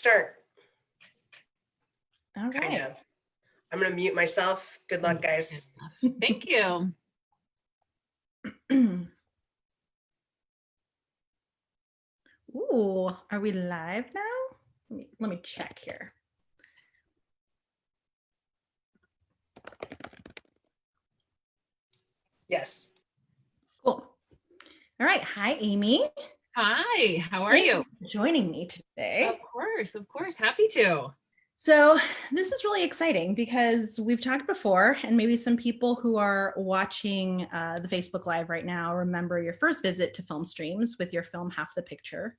start. All Kind right. of. I'm going to mute myself. Good luck, guys. Thank you. Ooh, are we live now? Let me check here. Yes. Cool. All right. Hi, Amy. Hi, how are Thank you? for joining me today. Of course. Happy to. So this is really exciting because we've talked before, and maybe some people who are watching the Facebook Live right now remember your first visit to Film Streams with your film Half the Picture.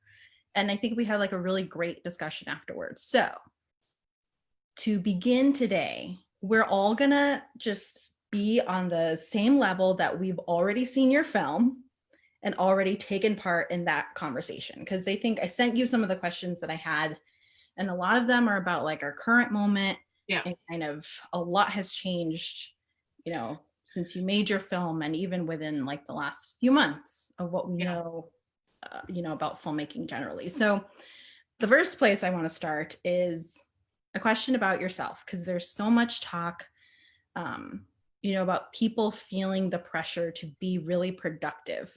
And I think we had like a really great discussion afterwards. So to begin today, we're all gonna just be on the same level that we've already seen your film and already taken part in that conversation. Because I think I sent you some of the questions that I had, and a lot of them are about like our current moment. Yeah. And kind of a lot has changed, since you made your film, and even within like the last few months of what we know, about filmmaking generally. So the first place I want to start is a question about yourself, because there's so much talk, about people feeling the pressure to be really productive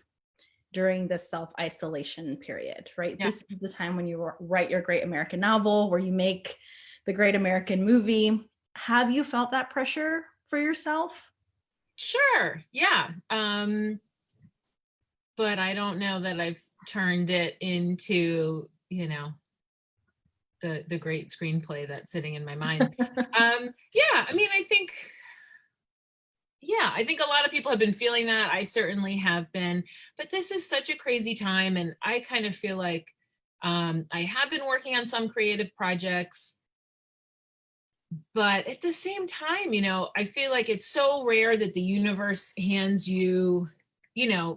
during this self-isolation period, right? Yeah. This is the time when you write your great American novel, where you make the great American movie. Have you felt that pressure for yourself? Sure. Yeah. But I don't know that I've turned it into, the great screenplay that's sitting in my mind. Yeah, I mean, I think a lot of people have been feeling that. I certainly have been, but this is such a crazy time. And I kind of feel like I have been working on some creative projects, but at the same time, I feel like it's so rare that the universe hands you,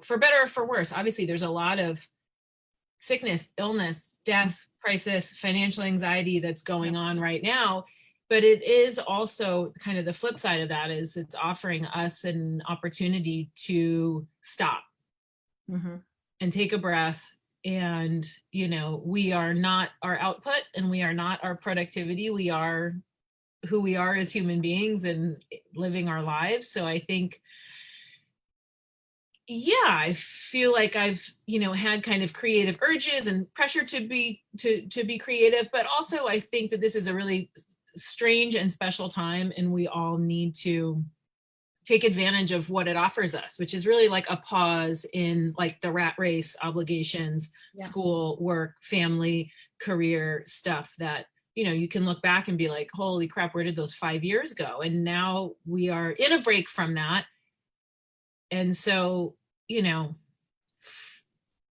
for better or for worse. Obviously, there's a lot of sickness, illness, death, crisis, financial anxiety that's going on right now. But it is also kind of the flip side of that is it's offering us an opportunity to stop and take a breath. And, we are not our output and we are not our productivity. We are who we are as human beings and living our lives. So I think, I feel like I've, had kind of creative urges and pressure to be creative, but also I think that this is a really strange and special time, and we all need to take advantage of what it offers us, which is really like a pause in like the rat race, obligations, school, work, family, career stuff that, you can look back and be like, holy crap, where did those 5 years go? And now we are in a break from that. And so,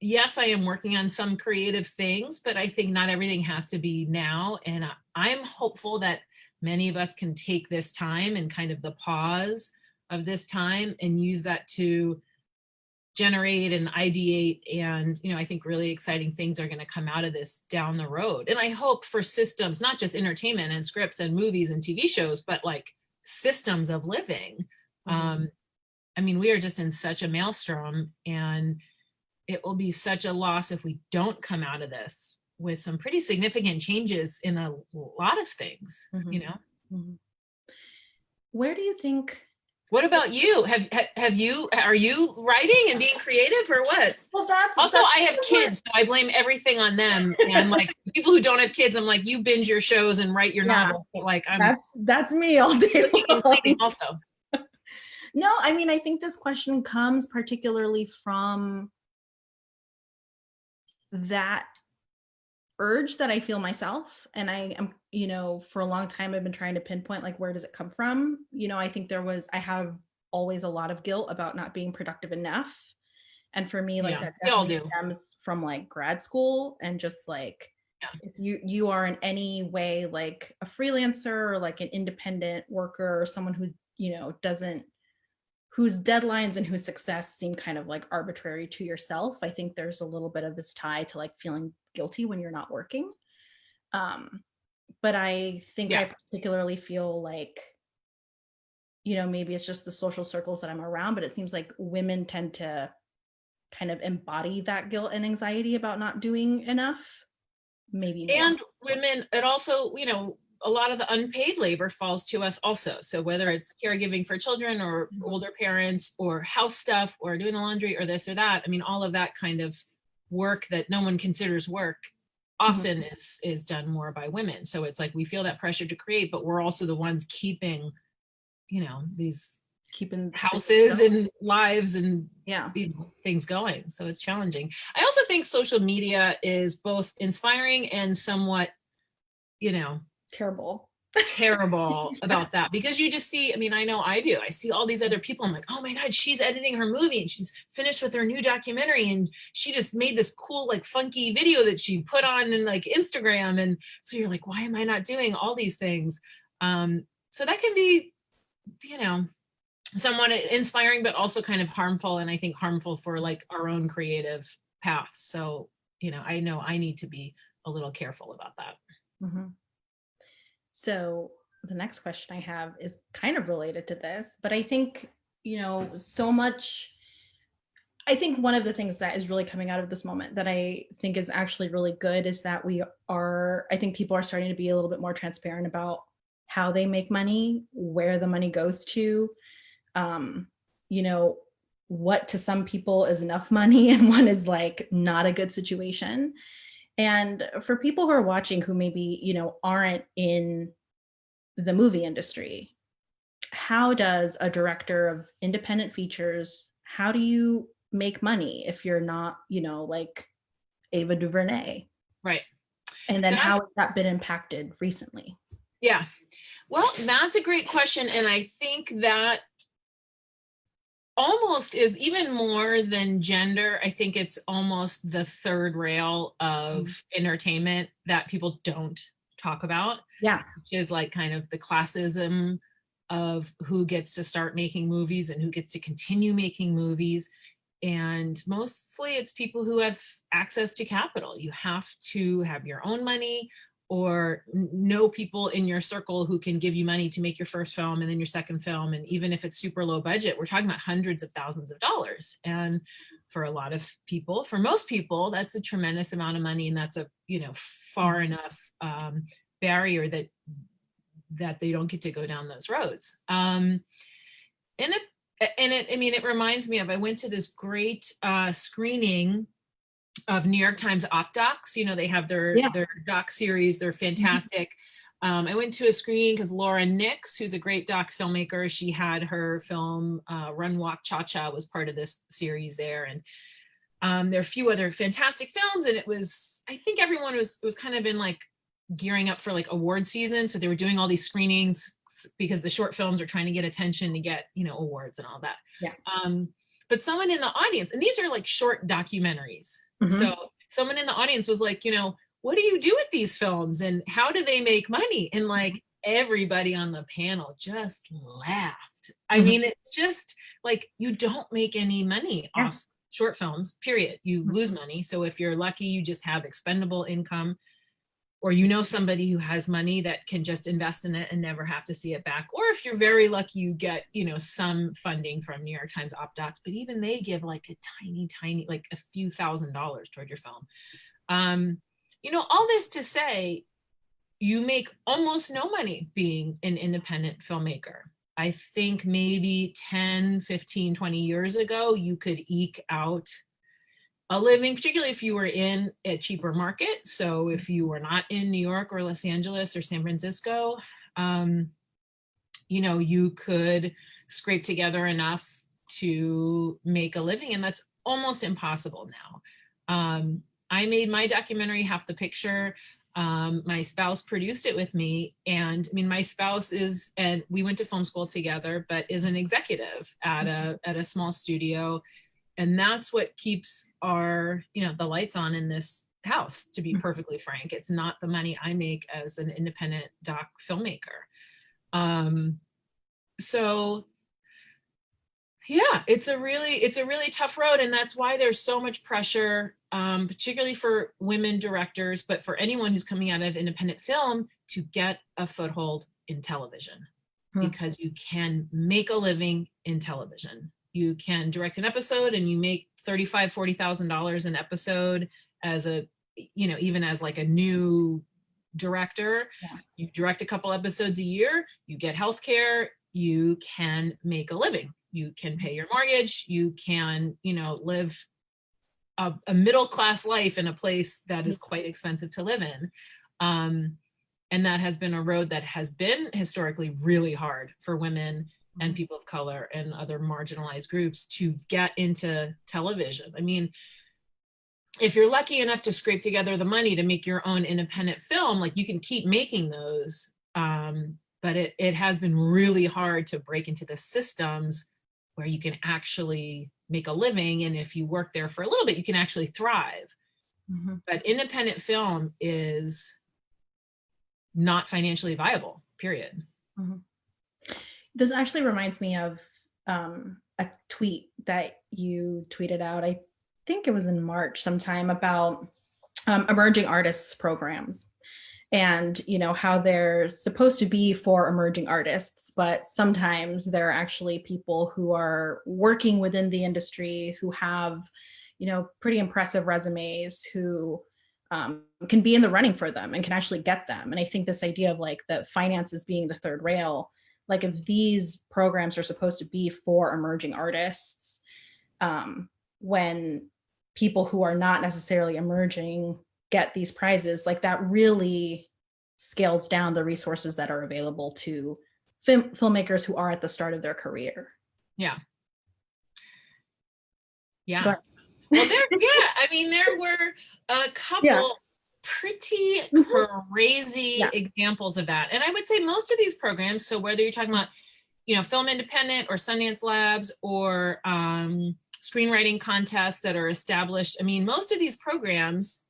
yes, I am working on some creative things, but I think not everything has to be now. And I'm hopeful that many of us can take this time and kind of the pause of this time and use that to generate and ideate. And, I think really exciting things are going to come out of this down the road. And I hope for systems, not just entertainment and scripts and movies and TV shows, but like systems of living. I mean, we are just in such a maelstrom, and it will be such a loss if we don't come out of this with some pretty significant changes in a lot of things, Where do you think? What about you? Are you writing and being creative or what? Well, I have kids, so I blame everything on them. And like people who don't have kids, I'm like, you binge your shows and write your novel. Like that's me all day long. Also. No, I mean, I think this question comes particularly from that urge that I feel myself. And I am, for a long time, I've been trying to pinpoint, like, where does it come from? I think I have always a lot of guilt about not being productive enough. And for me, like, that definitely stems from like grad school, and just like, if you are in any way like a freelancer or like an independent worker or someone who, whose deadlines and whose success seem kind of like arbitrary to yourself, I think there's a little bit of this tie to like feeling guilty when you're not working. But I think I particularly feel like, maybe it's just the social circles that I'm around, but it seems like women tend to kind of embody that guilt and anxiety about not doing enough maybe more. And women, it also, a lot of the unpaid labor falls to us also. So whether it's caregiving for children or older parents or house stuff or doing the laundry or this or that, I mean, all of that kind of work that no one considers work often is done more by women. So it's like we feel that pressure to create, but we're also the ones keeping, these keeping houses and lives and yeah, things going. So it's challenging. I also think social media is both inspiring and somewhat, terrible about that, because you just see, I mean, I know I do. I see all these other people. I'm like, oh my God, she's editing her movie and she's finished with her new documentary and she just made this cool, like funky video that she put on in like Instagram. And so you're like, why am I not doing all these things? So that can be, somewhat inspiring, but also kind of harmful. And I think harmful for like our own creative paths. So, I know I need to be a little careful about that. Mm-hmm. So the next question I have is kind of related to this, but I think, so much, I think one of the things that is really coming out of this moment that I think is actually really good is that I think people are starting to be a little bit more transparent about how they make money, where the money goes to, what to some people is enough money and one is like not a good situation. And for people who are watching who maybe, aren't in the movie industry, how does a director of independent features, how do you make money if you're not, like Ava DuVernay? Right. And then how has that been impacted recently? Yeah. Well, that's a great question. And I think that almost is even more than gender. I think it's almost the third rail of entertainment that people don't talk about. Yeah. Which is like kind of the classism of who gets to start making movies and who gets to continue making movies. And mostly it's people who have access to capital. You have to have your own money or know people in your circle who can give you money to make your first film and then your second film. And even if it's super low budget, we're talking about hundreds of thousands of dollars. And for a lot of people, for most people, that's a tremendous amount of money. And that's a, far enough barrier that they don't get to go down those roads. It reminds me of, I went to this great screening of New York Times Op Docs. They have their doc series. They're fantastic. I went to a screening because Laura Nix, who's a great doc filmmaker, she had her film Run, Walk, Cha-Cha was part of this series there. And there are a few other fantastic films. And it was, I think everyone was kind of in like gearing up for like award season. So they were doing all these screenings because the short films are trying to get attention to get, awards and all that. Yeah. But someone in the audience, and these are like short documentaries. So someone in the audience was like, what do you do with these films and how do they make money? And like everybody on the panel just laughed. I mean, it's just like, you don't make any money off short films, period. You lose money. So if you're lucky, you just have expendable income, or somebody who has money that can just invest in it and never have to see it back. Or if you're very lucky, you get, some funding from New York Times Op Docs, but even they give like a tiny, like a few $1,000s toward your film. All this to say, you make almost no money being an independent filmmaker. I think maybe 10, 15, 20 years ago, you could eke out a living, particularly if you were in a cheaper market. So if you were not in New York or Los Angeles or San Francisco, you could scrape together enough to make a living, and that's almost impossible now. I made my documentary Half the Picture. My spouse produced it with me, and I mean, my spouse and we went to film school together, but is an executive at a small studio. And that's what keeps our, the lights on in this house, to be perfectly frank. It's not the money I make as an independent doc filmmaker. So yeah, it's a really tough road. And that's why there's so much pressure, particularly for women directors, but for anyone who's coming out of independent film, to get a foothold in television, because you can make a living in television. You can direct an episode and you make $35,000, $40,000 an episode as a you know, even as like a new director, Yeah. you direct a couple episodes a year, you get healthcare, you can make a living, you can pay your mortgage, you can, you know, live a middle-class life in a place that is quite expensive to live in. And that has been a road that has been historically really hard for women and people of color and other marginalized groups to get into television. I mean, if you're lucky enough to scrape together the money to make your own independent film, like you can keep making those. But it has been really hard to break into the systems where you can actually make a living. And if you work there for a little bit, you can actually thrive. But independent film is not financially viable, period. This actually reminds me of a tweet that you tweeted out. I think it was in March sometime about emerging artists programs, and you know how they're supposed to be for emerging artists, but sometimes there are actually people who are working within the industry who have, you know, pretty impressive resumes, who can be in the running for them and can actually get them. And I think this idea of like the finances being the third rail, like if these programs are supposed to be for emerging artists, when people who are not necessarily emerging get these prizes, like that really scales down the resources that are available to filmmakers who are at the start of their career. Yeah. Well, I mean, there were a couple pretty crazy examples of that. And I would say most of these programs, so whether you're talking about, you know, Film Independent or Sundance Labs or screenwriting contests that are established, I mean, most of these programs,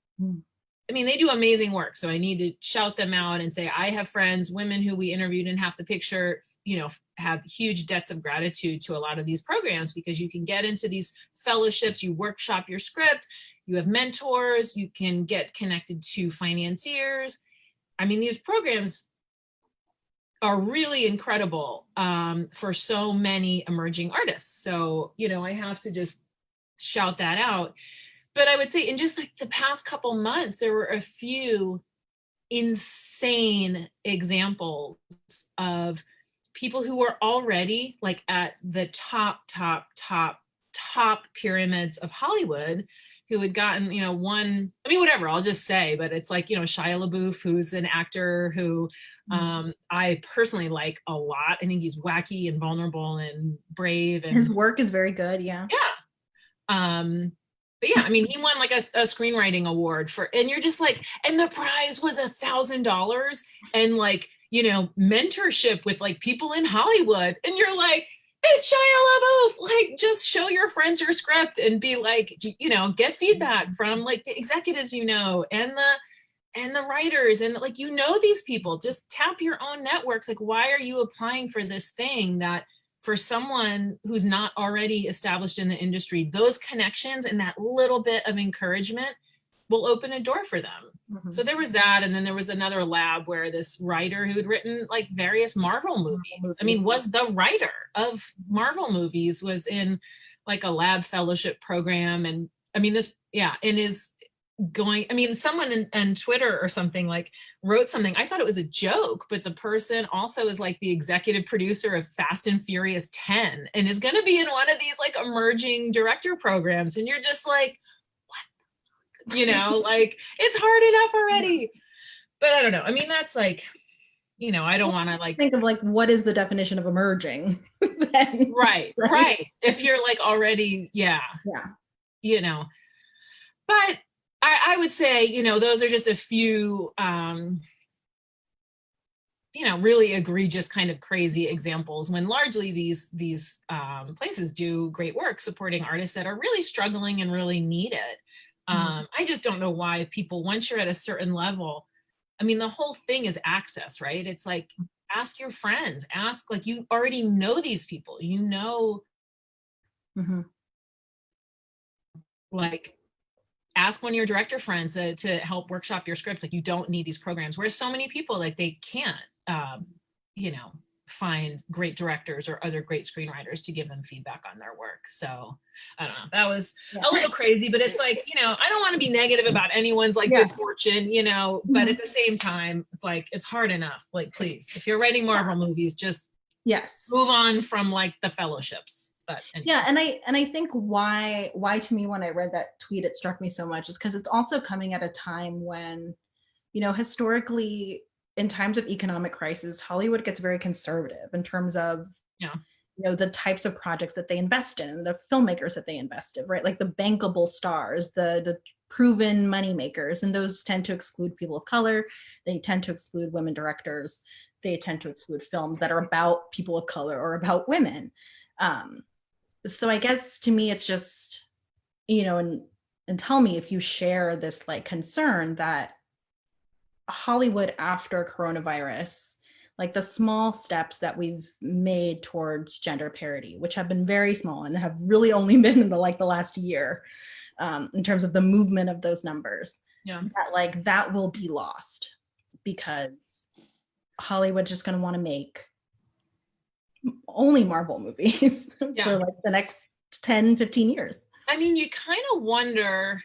I mean, they do amazing work. So I need to shout them out and say, I have friends, women who we interviewed in Half the Picture, you know, have huge debts of gratitude to a lot of these programs, because you can get into these fellowships, you workshop your script, you have mentors, you can get connected to financiers. I mean, these programs are really incredible for so many emerging artists. So, you know, I have to just shout that out. But I would say in just like the past couple months, there were a few insane examples of people who were already like at the top pyramids of Hollywood, who had gotten, you know, one, I mean, whatever, I'll just say, but it's like, you know, Shia LaBeouf, who's an actor who I personally like a lot. I think he's wacky and vulnerable and brave. And his work is very good. Yeah. But yeah, I mean, he won like a screenwriting award for, and you're just like, and the prize was $1,000 and like, you know, mentorship with like people in Hollywood. And you're like, it's Shia LaBeouf, like just show your friends your script and be like, you know, get feedback from like the executives, you know, and the writers, and like, you know, these people, just tap your own networks. Like, why are you applying for this thing that for someone who's not already established in the industry, those connections and that little bit of encouragement will open a door for them. So there was that. And then there was another lab where this writer who had written like various Marvel movies, I mean, was the writer of Marvel movies, was in like a lab fellowship program. And I mean, this, and is going, I mean, someone on Twitter or something like wrote something, I thought it was a joke, but the person also is like the executive producer of Fast and Furious 10 and is going to be in one of these like emerging director programs. And you're just like, what? You know, like it's hard enough already. But I don't know. I mean, that's like, you know, I don't want to like think of like, what is the definition of emerging? Then, right. If you're like already, you know, but I would say, you know, those are just a few, you know, really egregious kind of crazy examples, when largely these places do great work supporting artists that are really struggling and really need it. I just don't know why people, once you're at a certain level, I mean, the whole thing is access, right? It's like, ask your friends, ask, like, you already know these people, you know, like, ask one of your director friends to help workshop your script. Like, you don't need these programs, whereas so many people, like, they can't, you know, find great directors or other great screenwriters to give them feedback on their work. So I don't know, that was a little crazy, but it's like, you know, I don't want to be negative about anyone's like good fortune, you know, but at the same time, like, it's hard enough. Like, please, if you're writing Marvel movies, just move on from like the fellowships. But anyway. And I think why to me, when I read that tweet, it struck me so much is because it's also coming at a time when, you know, historically, in times of economic crisis, Hollywood gets very conservative in terms of, you know, the types of projects that they invest in, the filmmakers that they invest in, right? Like the bankable stars, the proven money makers, and those tend to exclude people of color. They tend to exclude women directors. They tend to exclude films that are about people of color or about women. So I guess to me, it's just, you know, and tell me if you share this like concern that Hollywood after coronavirus, like the small steps that we've made towards gender parity, which have been very small and have really only been in the last year, in terms of the movement of those numbers, that will be lost because Hollywood's just going to want to make only Marvel movies for like the next 10, 15 years. I mean, you kind of wonder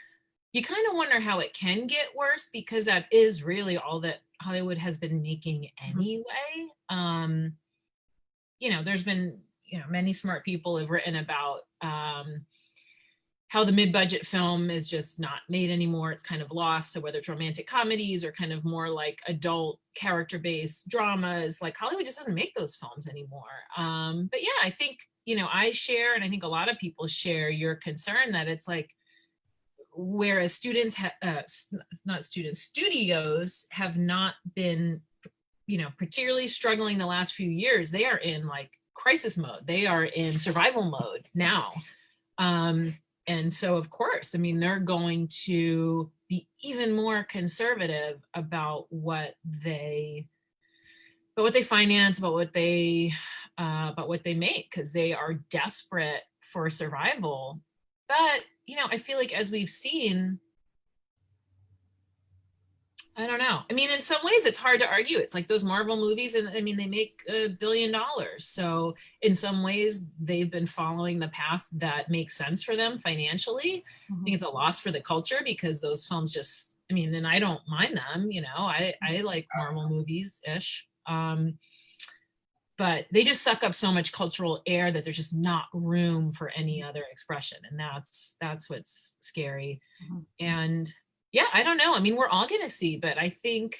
how it can get worse, because that is really all that Hollywood has been making anyway. You know, there's been, you know, many smart people have written about how the mid-budget film is just not made anymore. It's kind of lost. So whether it's romantic comedies or kind of more like adult character-based dramas, like Hollywood just doesn't make those films anymore. But yeah, I think, you know, I share, and I think a lot of people share your concern that it's like, whereas studios have not been, you know, particularly struggling the last few years, they are in like crisis mode. They are in survival mode now. And so, of course, I mean, they're going to be even more conservative about what they finance, about what they make, because they are desperate for survival. But, you know, I feel like, as we've seen, I don't know. I mean, in some ways it's hard to argue. It's like those Marvel movies, and I mean, they make $1 billion. So in some ways they've been following the path that makes sense for them financially. I think it's a loss for the culture, because those films just, I mean, and I don't mind them, you know, I like Marvel movies-ish. But they just suck up so much cultural air that there's just not room for any other expression. And that's what's scary. And yeah, I don't know. I mean, we're all going to see, but I think,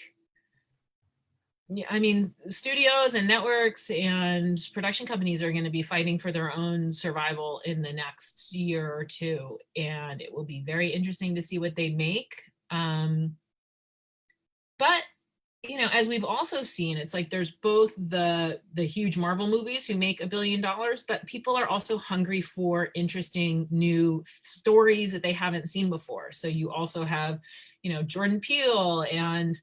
yeah, I mean, studios and networks and production companies are going to be fighting for their own survival in the next year or two. And it will be very interesting to see what they make. But, you know, as we've also seen, it's like there's both the huge Marvel movies who make $1 billion, but people are also hungry for interesting new stories that they haven't seen before. So you also have, you know, Jordan Peele and,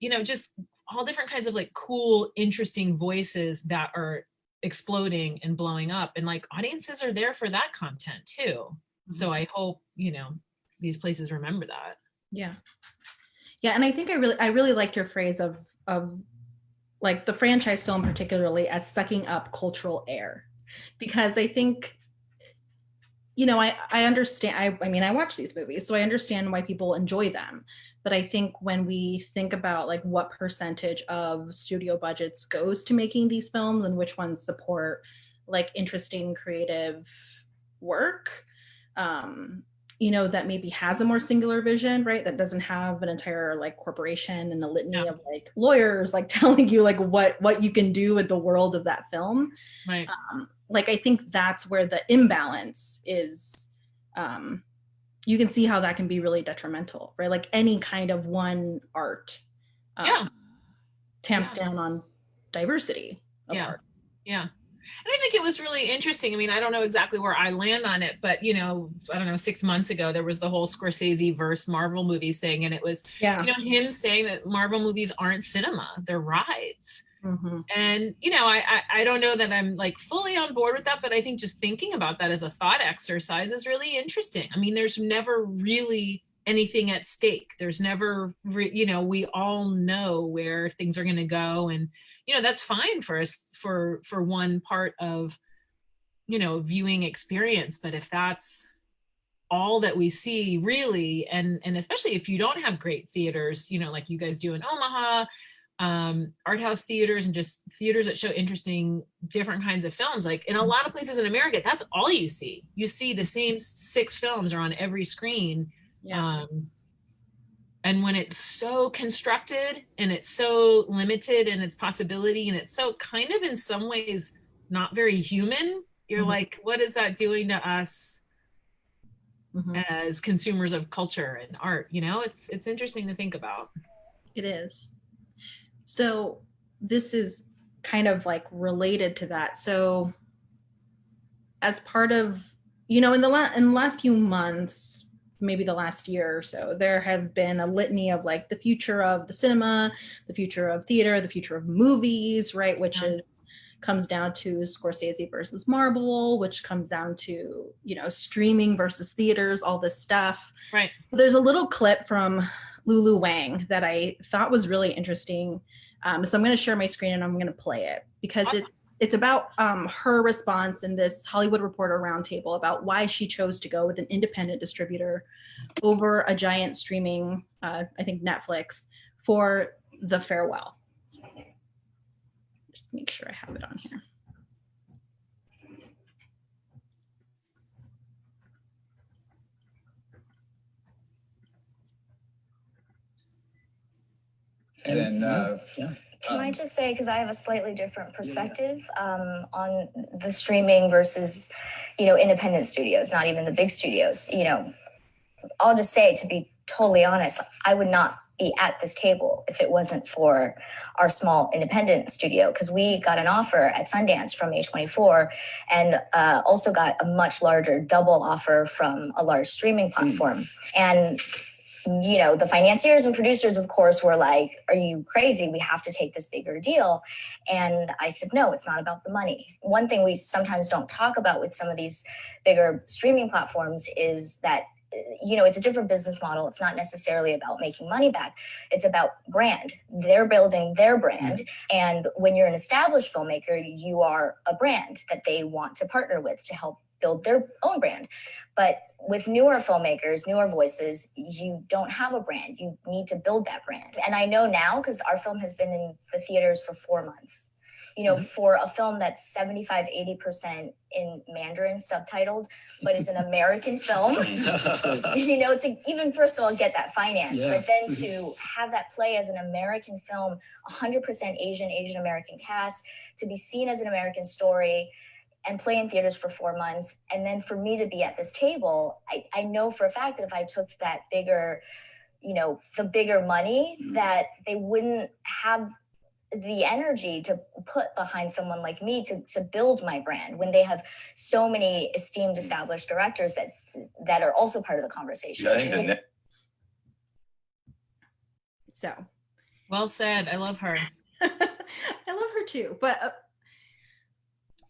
you know, just all different kinds of like cool, interesting voices that are exploding and blowing up. And like audiences are there for that content too. So I hope, you know, these places remember that. Yeah. Yeah, and I think I really liked your phrase of like the franchise film particularly as sucking up cultural air, because I think, you know, I understand. I mean, I watch these movies, so I understand why people enjoy them. But I think when we think about like what percentage of studio budgets goes to making these films and which ones support like interesting creative work, you know, that maybe has a more singular vision, right? That doesn't have an entire like corporation and a litany of like lawyers like telling you like what you can do with the world of that film. Right. Like, I think that's where the imbalance is. You can see how that can be really detrimental, right? Like any kind of one art tamps down on diversity of art. Yeah. And I think it was really interesting. I mean, I don't know exactly where I land on it, but, you know, I don't know, 6 months ago, there was the whole Scorsese verse Marvel movies thing. And it was, you know, him saying that Marvel movies aren't cinema, they're rides. And, you know, I don't know that I'm like fully on board with that, but I think just thinking about that as a thought exercise is really interesting. I mean, there's never really anything at stake. There's never, you know, we all know where things are going to go, and you know that's fine for us for one part of, you know, viewing experience. But if that's all that we see really, and especially if you don't have great theaters, you know, like you guys do in Omaha, art house theaters and just theaters that show interesting different kinds of films, like in a lot of places in America, that's all you see. You see the same 6 films are on every screen. Yeah. And when it's so constructed and it's so limited in its possibility, and it's so kind of in some ways not very human, you're like, what is that doing to us as consumers of culture and art? You know, it's interesting to think about. It is. So this is kind of like related to that. So as part of, you know, in the last few months, maybe the last year or so, there have been a litany of like the future of the cinema, the future of theater, the future of movies, right? Which is comes down to Scorsese versus Marvel, which comes down to, you know, streaming versus theaters, all this stuff. Right. There's a little clip from Lulu Wang that I thought was really interesting. So I'm going to share my screen and I'm going to play it because it's about her response in this Hollywood Reporter roundtable about why she chose to go with an independent distributor over a giant streaming, I think Netflix, for The Farewell. Just make sure I have it on here. And then, Can I just say, because I have a slightly different perspective on the streaming versus, you know, independent studios, not even the big studios. You know, I'll just say, to be totally honest, I would not be at this table if it wasn't for our small independent studio, because we got an offer at Sundance from A24 and also got a much larger double offer from a large streaming platform. And you know, the financiers and producers, of course, were like, are you crazy? We have to take this bigger deal. And I said, no, it's not about the money. One thing we sometimes don't talk about with some of these bigger streaming platforms is that, you know, it's a different business model. It's not necessarily about making money back. It's about brand. They're building their brand. And when you're an established filmmaker, you are a brand that they want to partner with to help build their own brand. But with newer filmmakers, newer voices, you don't have a brand. You need to build that brand. And I know now, because our film has been in the theaters for 4 months, you know, for a film that's 75, 80% in Mandarin subtitled, but is an American film, you know, to even first of all get that finance, but then to have that play as an American film, 100% Asian American cast, to be seen as an American story, and play in theaters for 4 months. And then for me to be at this table, I know for a fact that if I took that bigger, you know, the bigger money, that they wouldn't have the energy to put behind someone like me to build my brand when they have so many esteemed established directors that are also part of the conversation. So. Well said. I love her. I love her too. But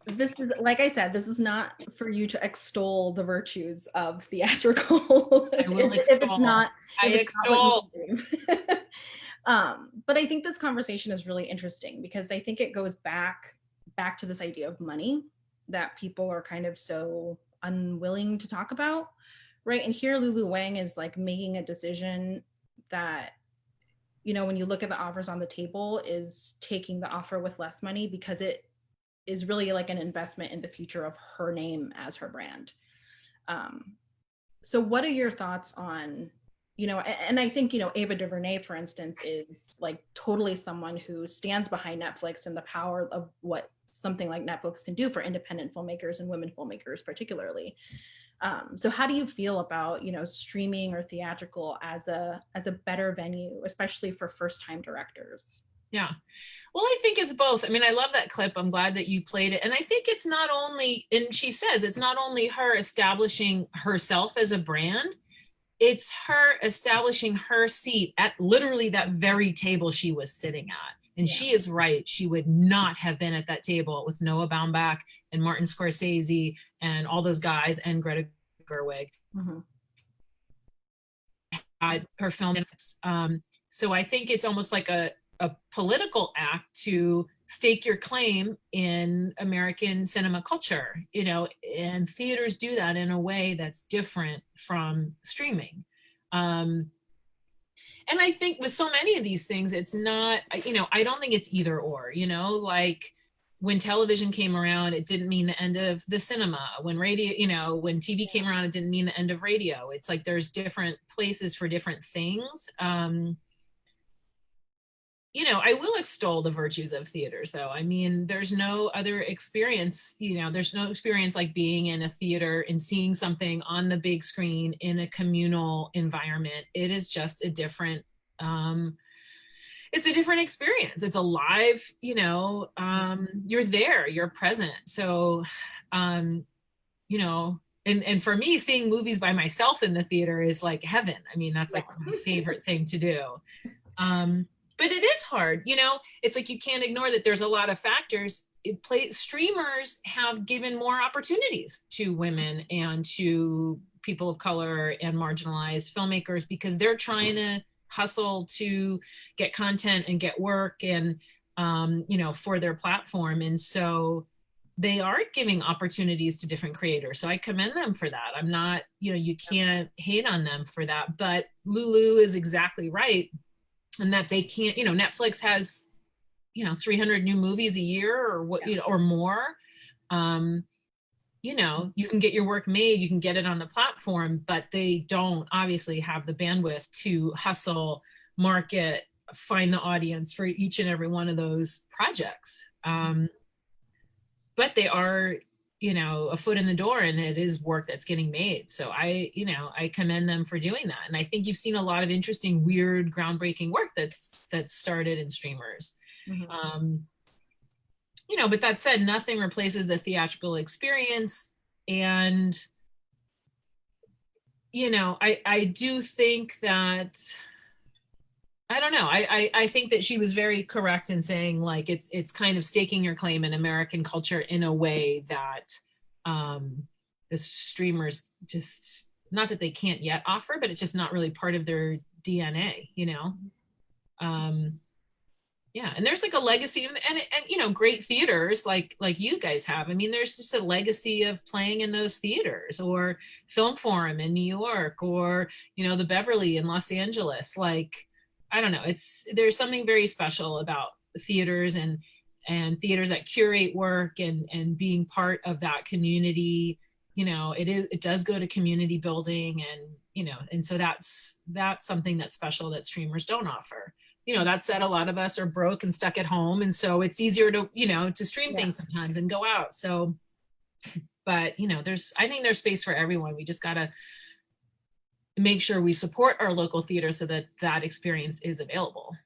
this is, like I said, this is not for you to extol the virtues of theatrical. I will if it's not, I extol. But I think this conversation is really interesting because I think it goes back to this idea of money that people are kind of so unwilling to talk about, right? And here Lulu Wang is like making a decision that, you know, when you look at the offers on the table, is taking the offer with less money because it is really like an investment in the future of her name as her brand. So what are your thoughts on, you know, and I think, you know, Ava DuVernay, for instance, is like totally someone who stands behind Netflix and the power of what something like Netflix can do for independent filmmakers and women filmmakers particularly. So how do you feel about, you know, streaming or theatrical as a better venue, especially for first-time directors? Yeah. Well, I think it's both. I mean, I love that clip. I'm glad that you played it. And I think it's not only, and she says, it's not only her establishing herself as a brand, it's her establishing her seat at literally that very table she was sitting at. And she is right. She would not have been at that table with Noah Baumbach and Martin Scorsese and all those guys and Greta Gerwig. her film. So I think it's almost like a political act to stake your claim in American cinema culture, you know, and theaters do that in a way that's different from streaming. And I think with so many of these things, it's not, you know, I don't think it's either or, you know, like when television came around, it didn't mean the end of the cinema. When radio, you know, when TV came around, it didn't mean the end of radio. It's like there's different places for different things. You know, I will extol the virtues of theaters, though. I mean, there's no other experience, you know, there's no experience like being in a theater and seeing something on the big screen in a communal environment. It is just a different, it's a different experience. It's a live, you know, you're there, you're present. So, you know, and for me, seeing movies by myself in the theater is like heaven. I mean, that's like my favorite thing to do. But it is hard, you know, it's like you can't ignore that there's a lot of factors. Streamers have given more opportunities to women and to people of color and marginalized filmmakers because they're trying to hustle to get content and get work and, you know, for their platform. And so they are giving opportunities to different creators. So I commend them for that. I'm not, you know, you can't hate on them for that. But Lulu is exactly right. And that they can't, you know, Netflix has, you know, 300 new movies a year or what, you know, or more. You know, you can get your work made, you can get it on the platform, but they don't obviously have the bandwidth to hustle, market, find the audience for each and every one of those projects. But they are, you know, a foot in the door and it is work that's getting made. So I, you know, I commend them for doing that. And I think you've seen a lot of interesting, weird, groundbreaking work that's started in streamers. Mm-hmm. You know, but that said, nothing replaces the theatrical experience. And, you know, I do think that, I don't know. I think that she was very correct in saying like it's kind of staking your claim in American culture in a way that the streamers just, not that they can't yet offer, but it's just not really part of their DNA, you know? Yeah, and there's like a legacy and you know, great theaters like you guys have. I mean, there's just a legacy of playing in those theaters, or Film Forum in New York, or, you know, the Beverly in Los Angeles. Like, I don't know, there's something very special about theaters and theaters that curate work and being part of that community. You know, it does go to community building, and, you know, and so that's something that's special that streamers don't offer. You know, that said, a lot of us are broke and stuck at home, and so it's easier to, you know, to stream things sometimes and go out. So, but, you know, I think there's space for everyone. We just gotta make sure we support our local theater so that that experience is available.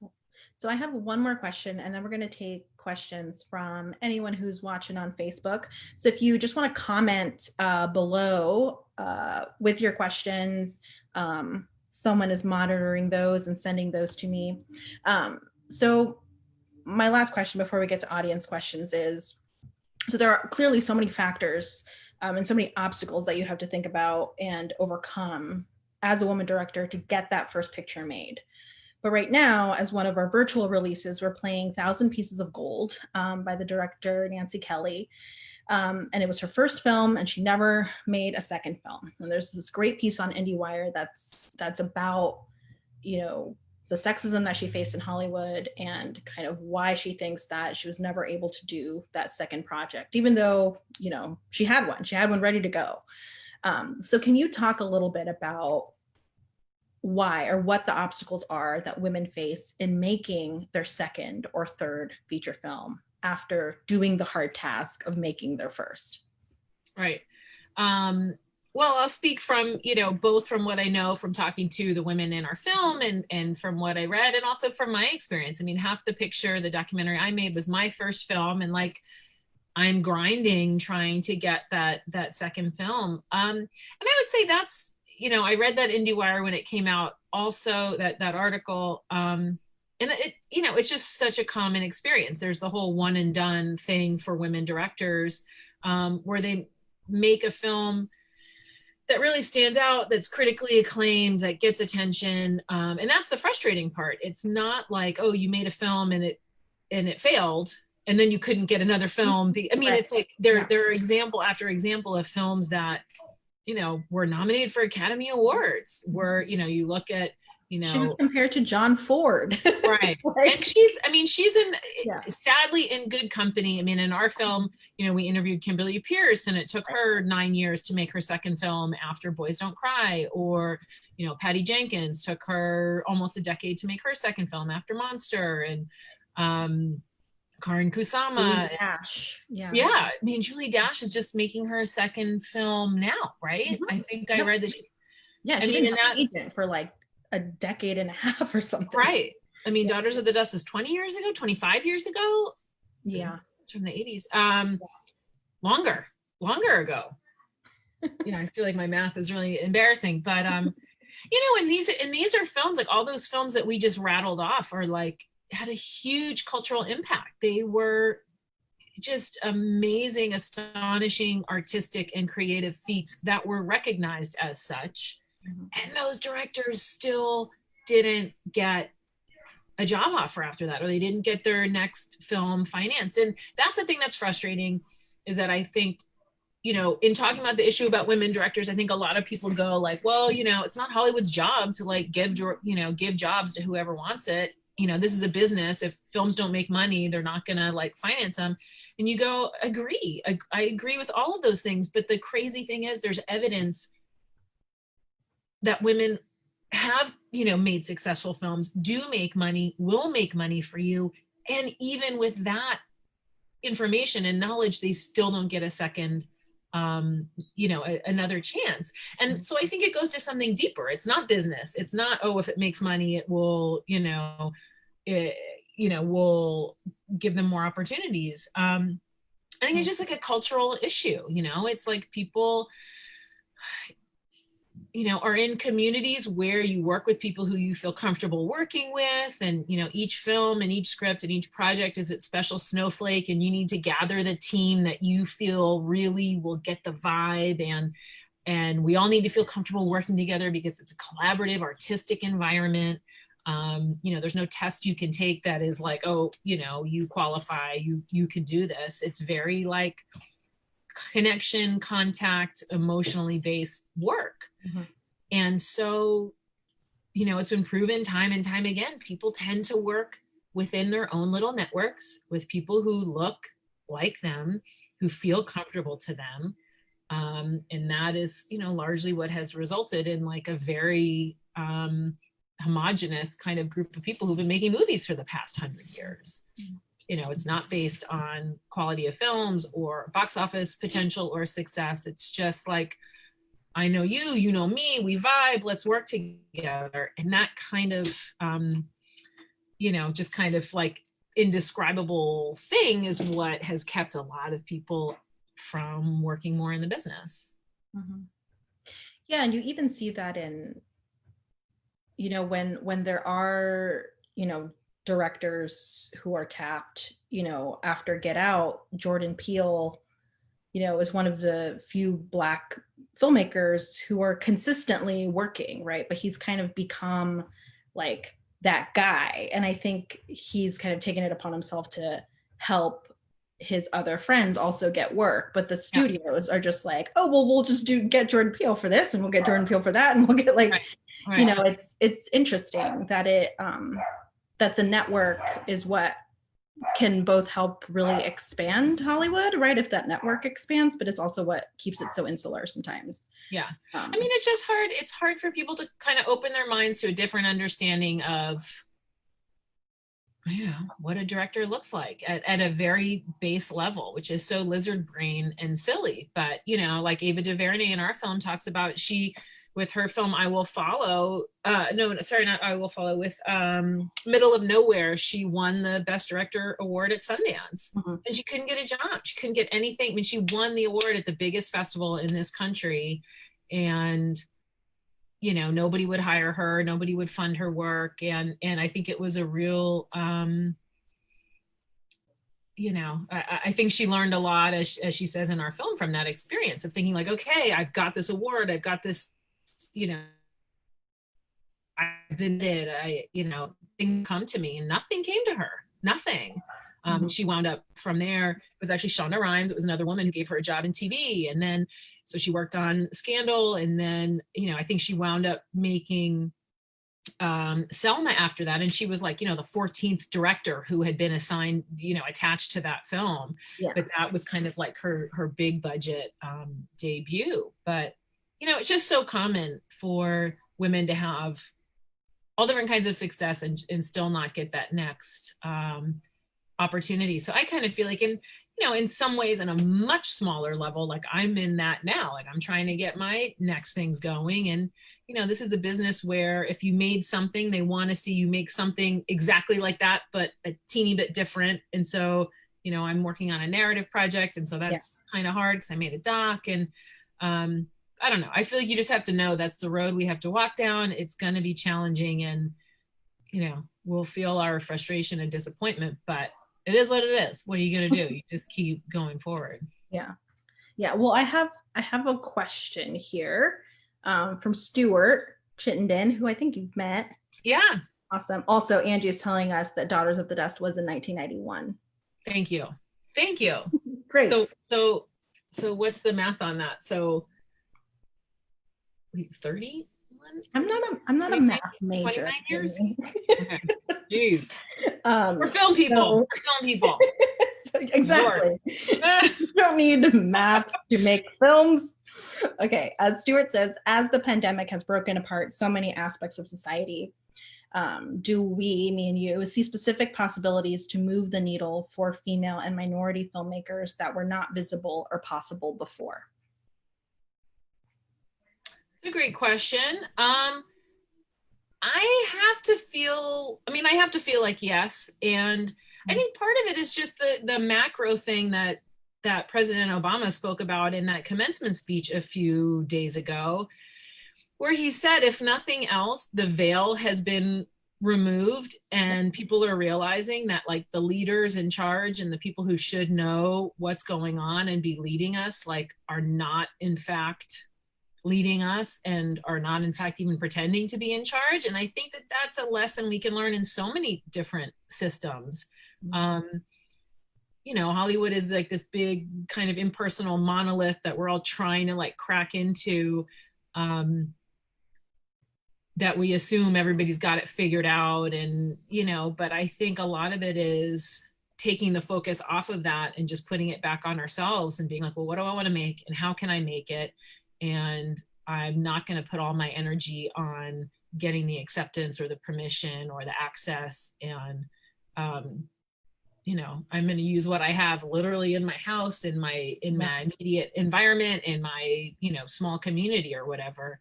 Cool. So I have one more question, and then we're going to take questions from anyone who's watching on Facebook. So if you just want to comment below with your questions, someone is monitoring those and sending those to me. So my last question before we get to audience questions is, so there are clearly so many factors and so many obstacles that you have to think about and overcome as a woman director to get that first picture made. But right now, as one of our virtual releases, we're playing 1,000 Pieces of Gold by the director, Nancy Kelly. And it was her first film, and she never made a second film. And there's this great piece on IndieWire that's about, you know, the sexism that she faced in Hollywood and kind of why she thinks that she was never able to do that second project, even though, you know, she had one ready to go. So can you talk a little bit about why or what the obstacles are that women face in making their second or third feature film after doing the hard task of making their first? Right. Well, I'll speak from, you know, both from what I know from talking to the women in our film and from what I read, and also from my experience. I mean, Half the Picture, the documentary I made, was my first film, and like, I'm grinding trying to get that second film. And I would say that's, you know, I read that IndieWire when it came out, also that article. And it, you know, it's just such a common experience. There's the whole one and done thing for women directors, where they make a film, that really stands out, that's critically acclaimed, that gets attention. And that's the frustrating part. It's not like, oh, you made a film and it failed, and then you couldn't get another film. I mean, it's like there are example after example of films that, were nominated for Academy Awards, where, you look at, she was compared to John Ford. Right. Like, and she's sadly in good company. I mean, in our film, we interviewed Kimberly Pierce, and it took her 9 years to make her second film after Boys Don't Cry. Or, Patty Jenkins took her almost a decade to make her second film after Monster. And Karin Kusama. Dash. Yeah. I mean, Julie Dash is just making her second film now, right? I think I read that. She's been an agent for like a decade and a half or something. Right. I mean, Daughters of the Dust is 20 years ago, 25 years ago. Yeah. It's from the 80s. Longer ago. I feel like my math is really embarrassing, but and these are films, like all those films that we just rattled off are like, had a huge cultural impact. They were just amazing, astonishing, artistic and creative feats that were recognized as such. And those directors still didn't get a job offer after that, or they didn't get their next film financed. And that's the thing that's frustrating, is that I think, in talking about the issue about women directors, I think a lot of people go like, well, it's not Hollywood's job to like give jobs to whoever wants it. This is a business. If films don't make money, they're not gonna like finance them. And you go, agree. I agree with all of those things. But the crazy thing is, there's evidence that women have, made successful films, do make money, will make money for you. And even with that information and knowledge, they still don't get a second, another chance. And so I think it goes to something deeper. It's not business. It's not, oh, if it makes money, it will, will give them more opportunities. I think it's just like a cultural issue. It's like people, are in communities where you work with people who you feel comfortable working with. And, each film and each script and each project is its special snowflake, and you need to gather the team that you feel really will get the vibe. And we all need to feel comfortable working together because it's a collaborative, artistic environment. There's no test you can take that is like, oh, you qualify, you can do this. It's very like connection, contact, emotionally based work. And so, it's been proven time and time again, people tend to work within their own little networks with people who look like them, who feel comfortable to them. And that is, largely what has resulted in like a very homogenous kind of group of people who've been making movies for the past 100 years. It's not based on quality of films or box office potential or success. It's just like, I know you, you know me, we vibe, let's work together. And that kind of, just kind of like indescribable thing is what has kept a lot of people from working more in the business. Yeah, and you even see that in, when there are, directors who are tapped, after Get Out, Jordan Peele, is one of the few Black filmmakers who are consistently working, right? But he's kind of become like that guy. And I think he's kind of taken it upon himself to help his other friends also get work. But the studios are just like, oh, well, we'll just get Jordan Peele for this, and we'll get Jordan Peele for that, and we'll get like, Right. It's interesting that that the network is what can both help really expand Hollywood, right? If that network expands, but it's also what keeps it so insular sometimes. Yeah. I mean, it's just hard. It's hard for people to kind of open their minds to a different understanding of, what a director looks like at a very base level, which is so lizard brain and silly. But, like Ava DuVernay in our film talks about, with her film I Will Follow, with Middle of Nowhere, she won the Best Director award at Sundance. And she couldn't get a job. She couldn't get anything. I mean, she won the award at the biggest festival in this country, and nobody would hire her, nobody would fund her work. And I think it was a real you know, I think she learned a lot, as she says in our film, from that experience of thinking like, okay, I've got this award, I've got this, you know, I've been it, you know, things come to me, and nothing came to her, nothing. She wound up from there. It was actually Shonda Rhimes. It was another woman who gave her a job in TV. And then, so she worked on Scandal. And then, you know, I think she wound up making Selma after that. And she was like, you know, the 14th director who had been assigned, you know, attached to that film. Yeah. But that was kind of like her big budget debut. But, you know, it's just so common for women to have all different kinds of success and still not get that next opportunity. So I kind of feel like, in, you know, in some ways, in a much smaller level, like I'm in that now, like I'm trying to get my next things going. And, you know, this is a business where if you made something, they want to see you make something exactly like that, but a teeny bit different. And so, you know, I'm working on a narrative project. And so that's kind of hard because I made a doc. And I don't know. I feel like you just have to know that's the road we have to walk down. It's going to be challenging, and, you know, we'll feel our frustration and disappointment, but it is what it is. What are you going to do? You just keep going forward. Yeah. Yeah. Well, I have a question here from Stuart Chittenden, who I think you've met. Yeah. Awesome. Also, Angie is telling us that Daughters of the Dust was in 1991. Thank you. Thank you. Great. So what's the math on that? So 30? I'm not a math major. 29 years? Okay. Jeez. We're We're film people. We're film people. Exactly. You don't need math to make films. Okay. As Stuart says, as the pandemic has broken apart so many aspects of society, do we, me and you, see specific possibilities to move the needle for female and minority filmmakers that were not visible or possible before? It's a great question. I have to feel like yes. And I think part of it is just the macro thing that President Obama spoke about in that commencement speech a few days ago, where he said, if nothing else, the veil has been removed and people are realizing that, like, the leaders in charge and the people who should know what's going on and be leading us, like, are not in fact leading us and are not in fact even pretending to be in charge. And I think that that's a lesson we can learn in so many different systems. You know, Hollywood is like this big kind of impersonal monolith that we're all trying to like crack into, that we assume everybody's got it figured out. And, you know, but I think a lot of it is taking the focus off of that and just putting it back on ourselves and being like, well, what do I want to make and how can I make it? And I'm not going to put all my energy on getting the acceptance or the permission or the access. And, you know, I'm going to use what I have literally in my house, in my immediate environment, in my, you know, small community or whatever,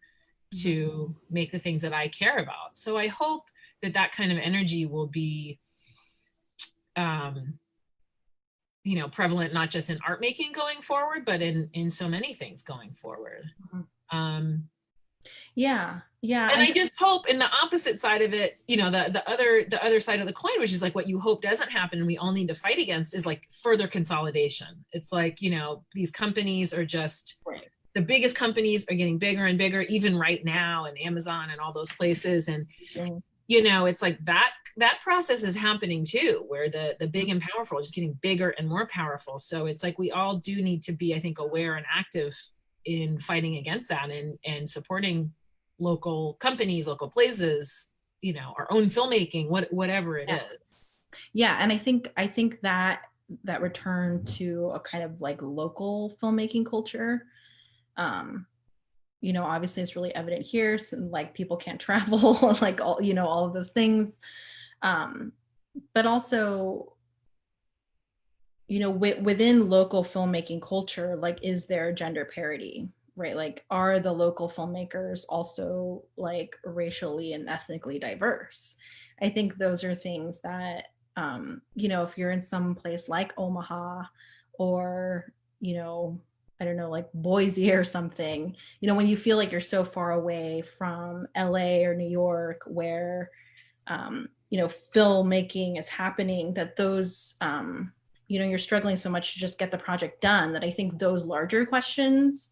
to make the things that I care about. So I hope that that kind of energy will be, you know, prevalent, not just in art making going forward, but in so many things going forward. Yeah. And I just hope in the opposite side of it, you know, the other side of the coin, which is like what you hope doesn't happen and we all need to fight against, is like further consolidation. It's like, you know, these companies are just, the biggest companies are getting bigger and bigger, even right now, and Amazon and all those places. And, you know, it's like that process is happening too, where the big and powerful are just getting bigger and more powerful. So it's like, we all do need to be, I think, aware and active in fighting against that and supporting local companies, local places, you know, our own filmmaking, whatever it is. Yeah. And I think that return to a kind of like local filmmaking culture, you know, obviously it's really evident here, so like people can't travel, like all, you know, all of those things. But also, you know, within local filmmaking culture, like, is there gender parity, right? Like, are the local filmmakers also like racially and ethnically diverse? I think those are things that, you know, if you're in some place like Omaha or, you know, I don't know, like Boise or something, you know, when you feel like you're so far away from LA or New York where, you know, filmmaking is happening, that those, you're struggling so much to just get the project done, that I think those larger questions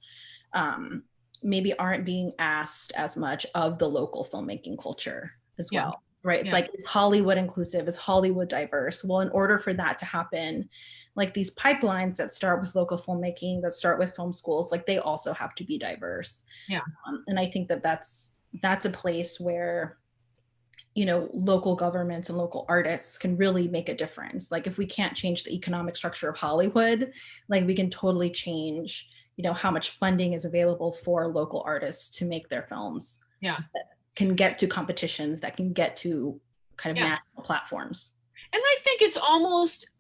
maybe aren't being asked as much of the local filmmaking culture as Yeah. well, right? It's Yeah. like, is Hollywood inclusive? Is Hollywood diverse? Well, in order for that to happen, like these pipelines that start with local filmmaking, that start with film schools, like they also have to be diverse. Yeah. And I think that that's a place where, local governments and local artists can really make a difference. Like if we can't change the economic structure of Hollywood, like we can totally change, how much funding is available for local artists to make their films. Yeah. That can get to competitions, that can get to kind of national platforms. And I think it's almost,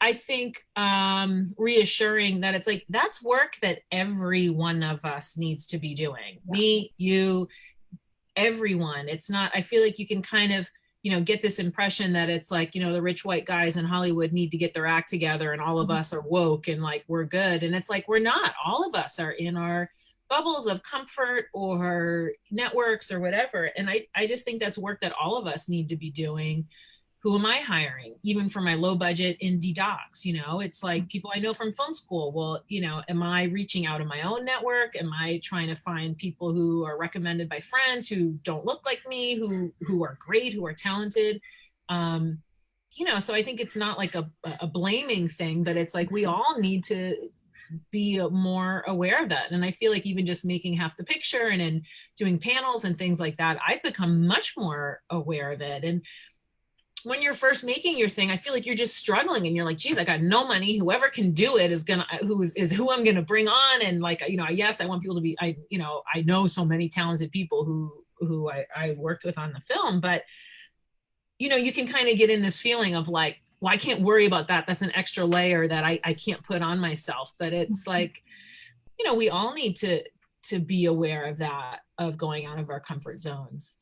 reassuring that it's like, that's work that every one of us needs to be doing. Yeah. Me, you, everyone. It's not, I feel like you can kind of, get this impression that it's like, the rich white guys in Hollywood need to get their act together and all of us are woke and like, we're good. And it's like, we're not. All of us are in our bubbles of comfort or networks or whatever. And I just think that's work that all of us need to be doing. Who am I hiring? Even for my low budget indie docs, it's like people I know from film school. Well, am I reaching out in my own network? Am I trying to find people who are recommended by friends who don't look like me, who are great, who are talented? So I think it's not like a blaming thing, but it's like we all need to be more aware of that. And I feel like even just making Half the Picture and in doing panels and things like that, I've become much more aware of it. And when you're first making your thing, I feel like you're just struggling and you're like, geez, I got no money. Whoever can do it is who I'm going to bring on. And like, yes, I want people to be, I know so many talented people who I worked with on the film, but you can kind of get in this feeling of like, well, I can't worry about that. That's an extra layer that I can't put on myself. But it's like, we all need to be aware of that, of going out of our comfort zones.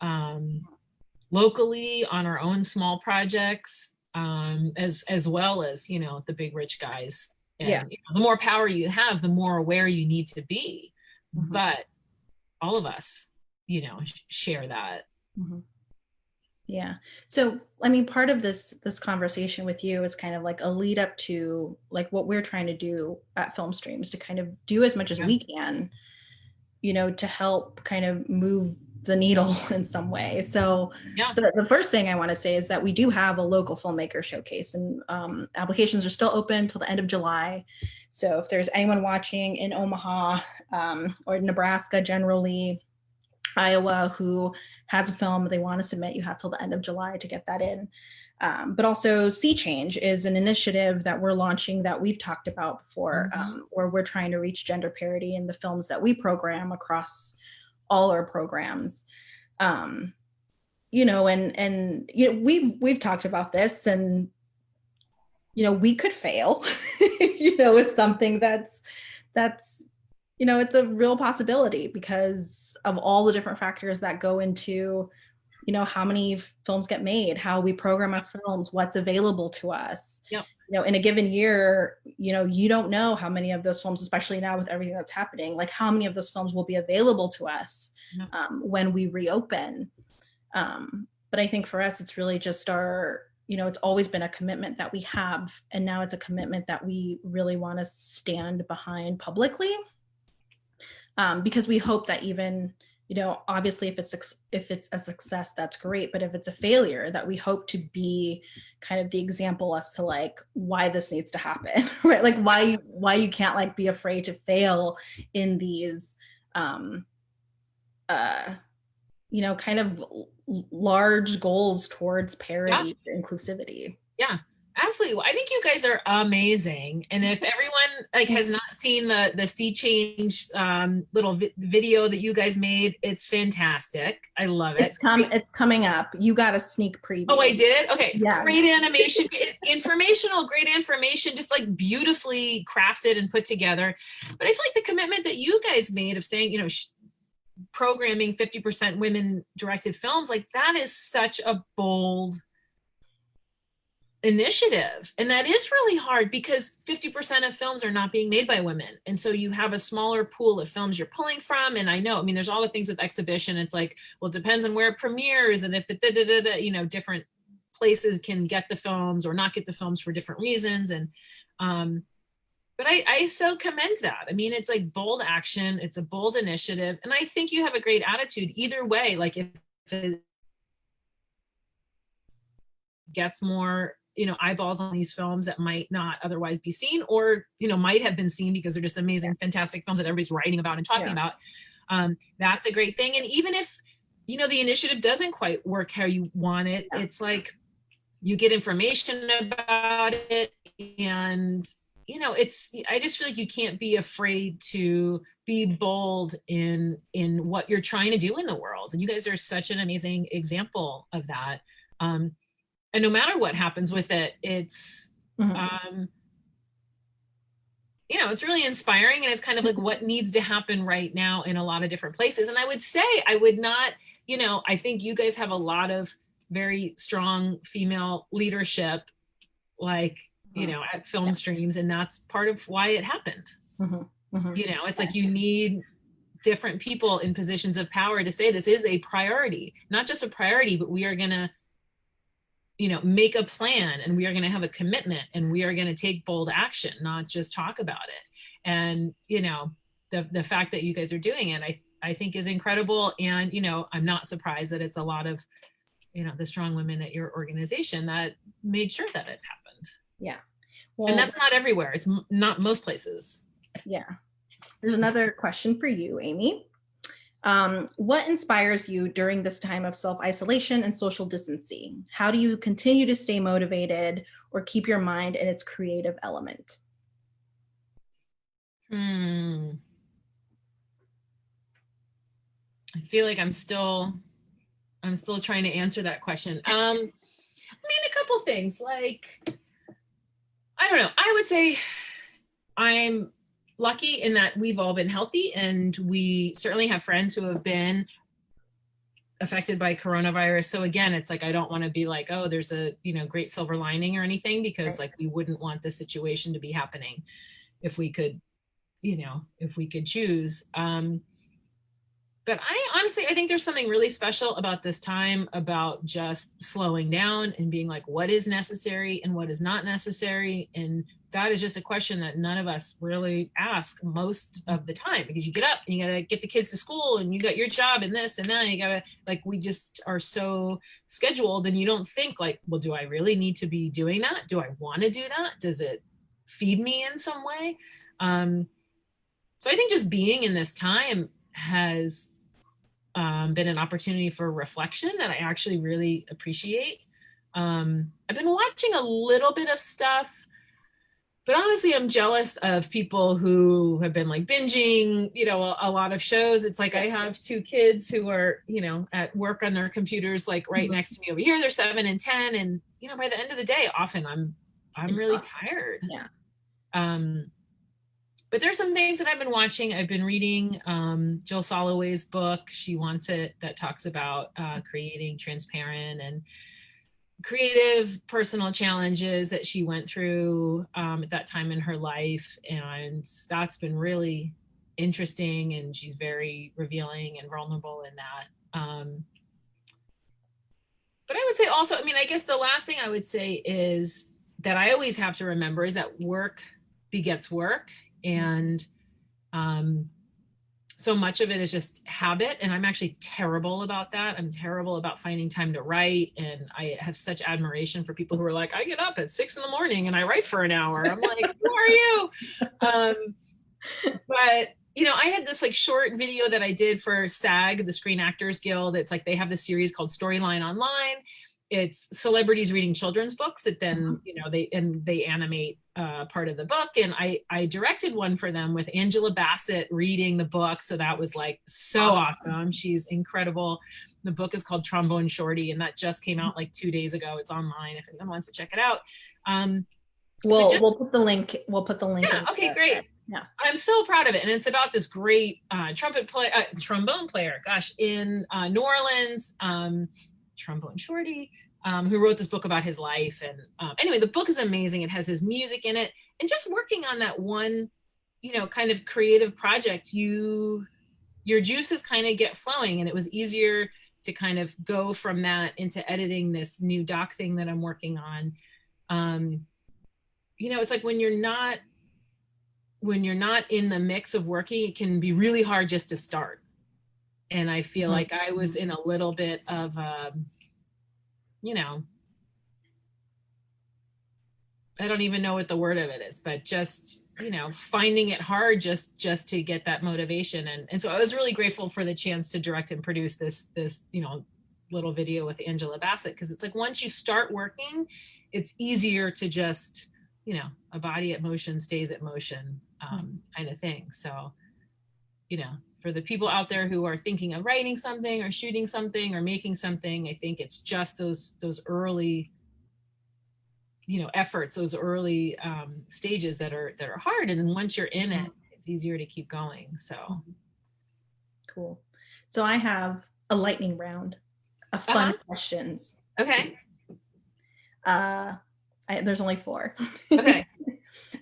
Locally on our own small projects, as well as, the big rich guys. And the more power you have, the more aware you need to be. Mm-hmm. But all of us, share that. Mm-hmm. Yeah. So, I mean, part of this conversation with you is kind of like a lead up to like what we're trying to do at Film Streams, to kind of do as much as we can, to help kind of move the needle in some way. So the first thing I want to say is that we do have a local filmmaker showcase, and applications are still open till the end of July. So if there's anyone watching in Omaha or Nebraska, generally Iowa, who has a film they want to submit, you have till the end of July to get that in. But also Sea Change is an initiative that we're launching that we've talked about before, where we're trying to reach gender parity in the films that we program across all our programs. And we've talked about this, and we could fail with something that's it's a real possibility because of all the different factors that go into how many films get made, how we program our films, what's available to us. Yep. In a given year, you don't know how many of those films, especially now with everything that's happening, like how many of those films will be available to us when we reopen. But I think for us, it's really just it's always been a commitment that we have. And now it's a commitment that we really want to stand behind publicly. Because we hope that even, obviously if it's a success, that's great. But if it's a failure, that we hope to be kind of the example as to like why this needs to happen, right? Like why you can't like be afraid to fail in these, kind of large goals towards parity, inclusivity. Yeah. Absolutely. I think you guys are amazing. And if everyone has not seen the Sea Change little video that you guys made, it's fantastic. I love it. It's coming up. You got a sneak preview. Oh, I did? Okay. It's great animation, great information, just like beautifully crafted and put together. But I feel like the commitment that you guys made of saying, programming 50% women directed films, like that is such a bold initiative. And that is really hard because 50% of films are not being made by women. And so you have a smaller pool of films you're pulling from. And I know, there's all the things with exhibition. It's like, well, it depends on where it premieres and if it, different places can get the films or not get the films for different reasons. And but I so commend that. I mean, it's like bold action, it's a bold initiative, and I think you have a great attitude either way. Like if it gets more, you know, eyeballs on these films that might not otherwise be seen, or, you know, might have been seen because they're just amazing, fantastic films that everybody's writing about and talking about. That's a great thing. And even if, you know, the initiative doesn't quite work how you want it, it's like you get information about it. And, you know, I just feel like you can't be afraid to be bold in what you're trying to do in the world. And you guys are such an amazing example of that. And no matter what happens with it, it's, you know, it's really inspiring, and it's kind of like what needs to happen right now in a lot of different places. And I would say, I would not, you know, I think you guys have a lot of very strong female leadership, like, you know, at film streams, and that's part of why it happened. You know, it's like you need different people in positions of power to say this is a priority, not just a priority, but we are going to, you know, make a plan, and we are going to have a commitment, and we are going to take bold action, not just talk about it. And, you know, the fact that you guys are doing it, I think is incredible. And, you know, I'm not surprised that it's a lot of, you know, the strong women at your organization that made sure that it happened. Yeah. Well, and that's not everywhere. It's not most places. Yeah. There's another question for you, Amy. What inspires you during this time of self-isolation and social distancing? How do you continue to stay motivated or keep your mind in its creative element? I feel like I'm still trying to answer that question. I mean, a couple things, like, I don't know. I would say I'm lucky in that we've all been healthy, and we certainly have friends who have been affected by coronavirus. So again, it's like, I don't want to be like, oh, there's a, you know, great silver lining or anything, because like we wouldn't want this situation to be happening if we could, you know, if we could choose. But I think there's something really special about this time, about just slowing down and being like, what is necessary and what is not necessary. And that is just a question that none of us really ask most of the time, because you get up and you got to get the kids to school, and you got your job and this and that. You got to, like, we just are so scheduled, and you don't think like, well, do I really need to be doing that? Do I want to do that? Does it feed me in some way? So I think just being in this time has been an opportunity for reflection that I actually really appreciate. I've been watching a little bit of stuff, but honestly, I'm jealous of people who have been like binging, you know, a lot of shows. It's like, I have two kids who are, you know, at work on their computers, like right next to me over here. They're 7 and 10. And, you know, by the end of the day, often I'm really tired. Yeah. But there's some things that I've been watching. I've been reading Jill Soloway's book, She Wants It, that talks about creating transparent and creative personal challenges that she went through at that time in her life. And that's been really interesting. And she's very revealing and vulnerable in that. But I would say also, I mean, I guess the last thing I would say is that I always have to remember is that work begets work. And so much of it is just habit. And I'm actually terrible about that. I'm terrible about finding time to write. And I have such admiration for people who are like, I get up at 6 a.m. and I write for an hour. I'm like, who are you? But, you know, I had this like short video that I did for SAG, the Screen Actors Guild. It's like, they have this series called Storyline Online. It's celebrities reading children's books that then, you know, they animate part of the book. And I directed one for them with Angela Bassett reading the book. So that was like so awesome. She's incredible. The book is called Trombone Shorty, and that just came out like 2 days ago. It's online if anyone wants to check it out. We'll put the link. We'll put the link. Yeah. Okay, great. Yeah. I'm so proud of it. And it's about this great trombone player, gosh, in New Orleans, Trombone Shorty, who wrote this book about his life. And anyway, the book is amazing. It has his music in it. And just working on that one, you know, kind of creative project, your juices kind of get flowing. And it was easier to kind of go from that into editing this new doc thing that I'm working on. You know, it's like when you're not in the mix of working, it can be really hard just to start. And I feel like I was in a little bit of, you know, I don't even know what the word of it is, but just, you know, finding it hard just to get that motivation. And so I was really grateful for the chance to direct and produce this, you know, little video with Angela Bassett, because it's like once you start working, it's easier to just, you know, a body at motion stays at motion kind of thing. So, you know, for the people out there who are thinking of writing something or shooting something or making something, I think it's just those early, you know, efforts, those early stages that are hard. And then once you're in it, it's easier to keep going. So Cool. So I have a lightning round of fun questions. Okay. There's only 4. Okay.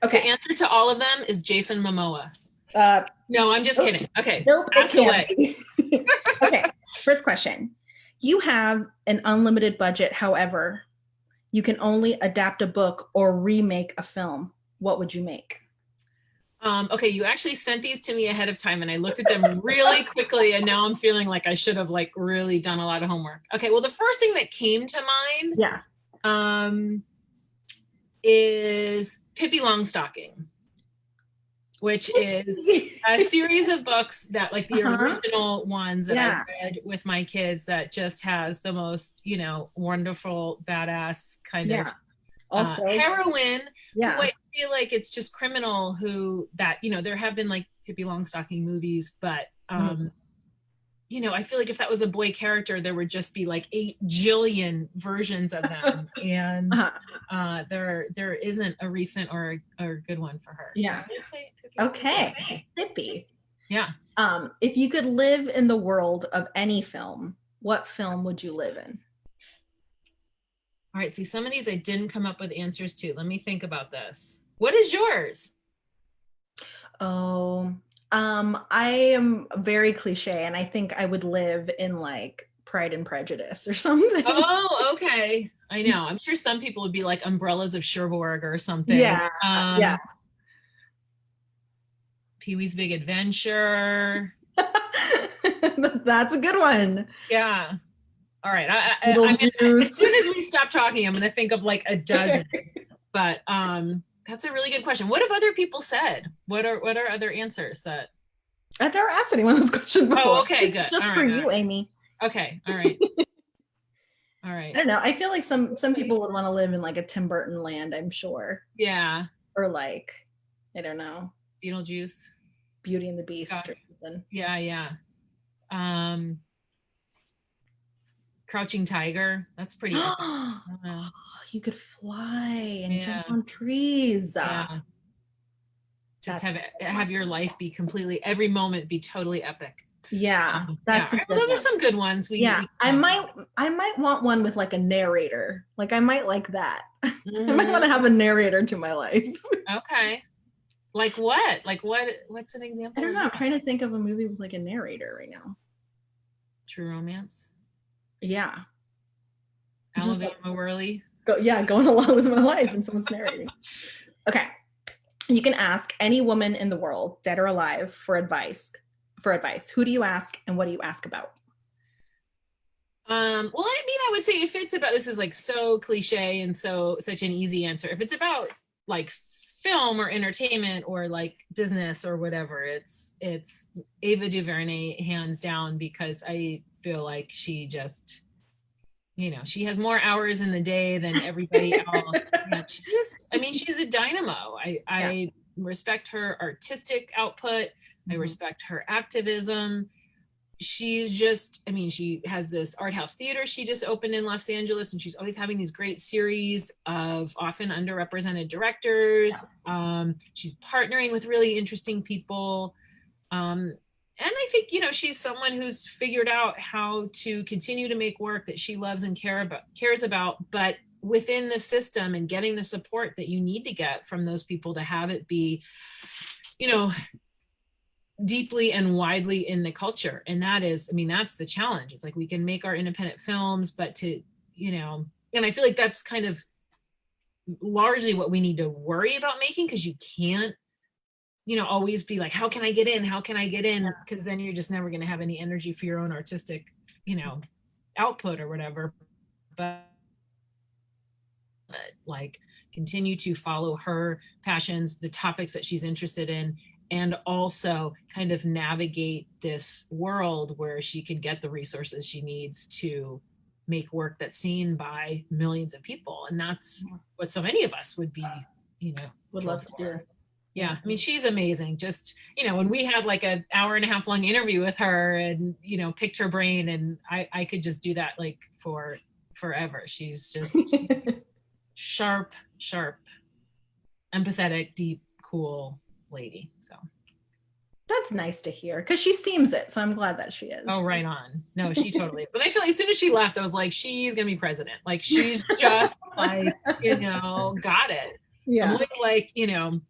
Okay. The answer to all of them is Jason Momoa. No, I'm just Nope. kidding. Okay. Nope, Ask away. Okay, first question. You have an unlimited budget, however, you can only adapt a book or remake a film. What would you make? Okay, you actually sent these to me ahead of time and I looked at them really quickly and now I'm feeling like I should have like really done a lot of homework. Okay, well the first thing that came to mind is Pippi Longstocking, which is a series of books that like the original ones that I've read with my kids that just has the most, you know, wonderful, badass kind of also heroine who I feel like it's just criminal who that, you know, there have been like Pippi Longstocking movies, but you know, I feel like if that was a boy character, there would just be like 8 jillion versions of them. And there isn't a recent or a good one for her. Yeah. So I would say Pippi. Okay. Pippi. Yeah. If you could live in the world of any film, what film would you live in? All right. See, some of these I didn't come up with answers to. Let me think about this. What is yours? Oh, I am very cliche and I think I would live in like Pride and Prejudice or something. Oh, okay. I know. I'm sure some people would be like Umbrellas of Cherbourg or something. Yeah. Pee-wee's Big Adventure. That's a good one. Yeah. All right. As soon as we stop talking, I'm going to think of like a dozen. But that's a really good question. What have other people said? What are other answers that? I've never asked anyone this question before. Oh, okay, good. Just for you, Amy. Okay. All right. All right. I don't know. I feel like some people would want to live in like a Tim Burton land, I'm sure. Yeah. Or like, I don't know. Beetlejuice. Beauty and the Beast or something. Yeah. Crouching Tiger. That's pretty epic. You could fly and jump on trees. Yeah. Just have your life be completely, every moment be totally epic. Yeah, that's those are some good ones. I might want one with like a narrator. Like I might like that. I might want to have a narrator to my life. Okay. Like what? Like what's an example? I don't know. I'm trying to think of a movie with like a narrator right now. True Romance. Yeah. Alabama Whirly. Going along with my life and someone's narrating. Okay. You can ask any woman in the world, dead or alive, for advice. Who do you ask and what do you ask about? Well, I mean, I would say if it's about, this is like so cliche and such an easy answer. If it's about like film or entertainment or like business or whatever, it's Ava DuVernay hands down, because I feel like she just, you know, she has more hours in the day than everybody else. She just, I mean, she's a dynamo. I respect her artistic output. I respect her activism. She's just, I mean, she has this art house theater she just opened in Los Angeles, and she's always having these great series of often underrepresented directors. She's partnering with really interesting people. And I think, you know, she's someone who's figured out how to continue to make work that she loves and cares about, but within the system and getting the support that you need to get from those people to have it be, you know, deeply and widely in the culture. And that is, I mean, that's the challenge. It's like we can make our independent films, but to, you know, and I feel like that's kind of largely what we need to worry about making, because you can't, you know, always be like, how can I get in? How can I get in? Because then you're just never going to have any energy for your own artistic, you know, output or whatever. But like continue to follow her passions, the topics that she's interested in, and also kind of navigate this world where she can get the resources she needs to make work that's seen by millions of people. And that's what so many of us would be, you know, Would love to do. yeah, I mean, she's amazing. Just, you know, when we had like an hour-and-a-half long interview with her and, you know, picked her brain, and I could just do that like for forever. She's just sharp, empathetic, deep, cool lady. So That's nice to hear, because she seems it. So I'm glad that she is. oh, right on. No, she totally is. And I feel like as soon as she left, I was like, she's gonna be president. Like she's just like, you know, got it. Yeah. I'm always like, you know,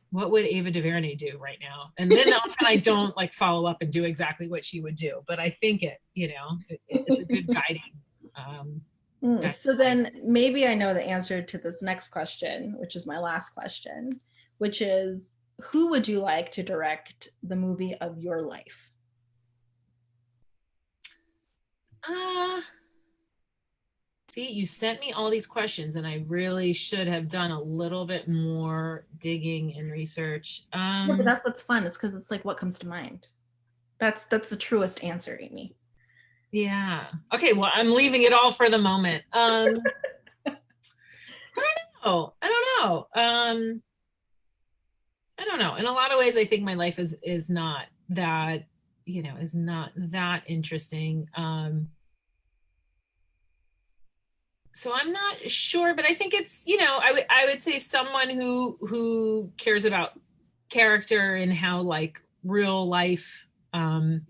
what would Ava DuVernay do right now? And then often I don't like follow up and do exactly what she would do, but I think it, you know, it's a good guiding. So then maybe I know the answer to this next question, which is my last question, which is, who would you like to direct the movie of your life? See, you sent me all these questions and I really should have done a little bit more digging and research. Yeah, but that's what's fun. It's because it's like what comes to mind. That's the truest answer, Amy. Yeah. Okay, well, I'm leaving it all for the moment. I don't know. In a lot of ways, I think my life is not that, you know, is not that interesting. So I'm not sure, but I think it's, you know, I would say someone who cares about character and how like real life can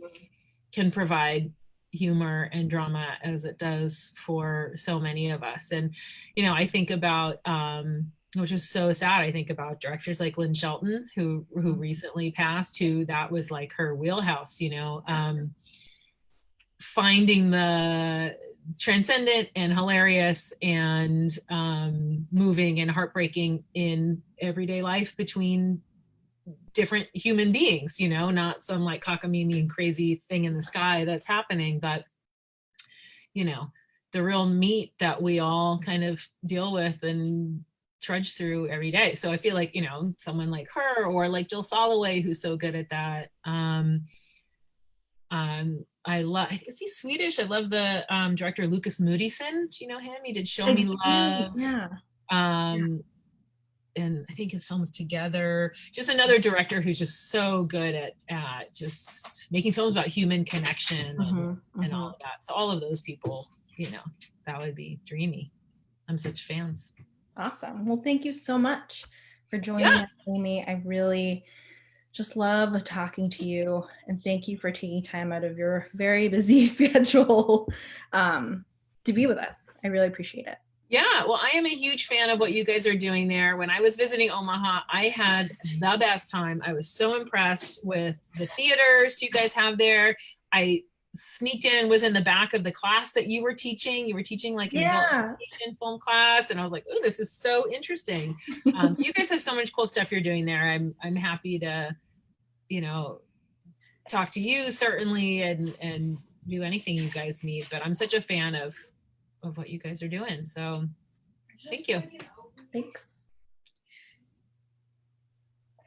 provide humor and drama as it does for so many of us. And, you know, I think about, which is so sad, I think about directors like Lynn Shelton, who recently passed, who that was like her wheelhouse, you know, finding the transcendent and hilarious and moving and heartbreaking in everyday life between different human beings, you know, not some like cockamamie and crazy thing in the sky that's happening, but, you know, the real meat that we all kind of deal with and trudge through every day. So I feel like, you know, someone like her or like Jill Soloway, who's so good at that. I love, is he Swedish? I love the director Lucas Moodysson. Do you know him? He did Show Me Love. Yeah. And I think his film is Together. Just another director who's just so good at just making films about human connection and all of that. So all of those people, you know, that would be dreamy. I'm such fans. Awesome. Well, thank you so much for joining us, Amy. I really just love talking to you, and thank you for taking time out of your very busy schedule to be with us. I really appreciate it. Yeah, well, I am a huge fan of what you guys are doing there. When I was visiting Omaha, I had the best time. I was so impressed with the theaters you guys have there. I sneaked in and was in the back of the class that you were teaching. You were teaching like an adult education film class, and I was like, "Oh, this is so interesting." You guys have so much cool stuff you're doing there. I'm happy to, you know, talk to you certainly and do anything you guys need. But I'm such a fan of what you guys are doing. So thank you. Thanks.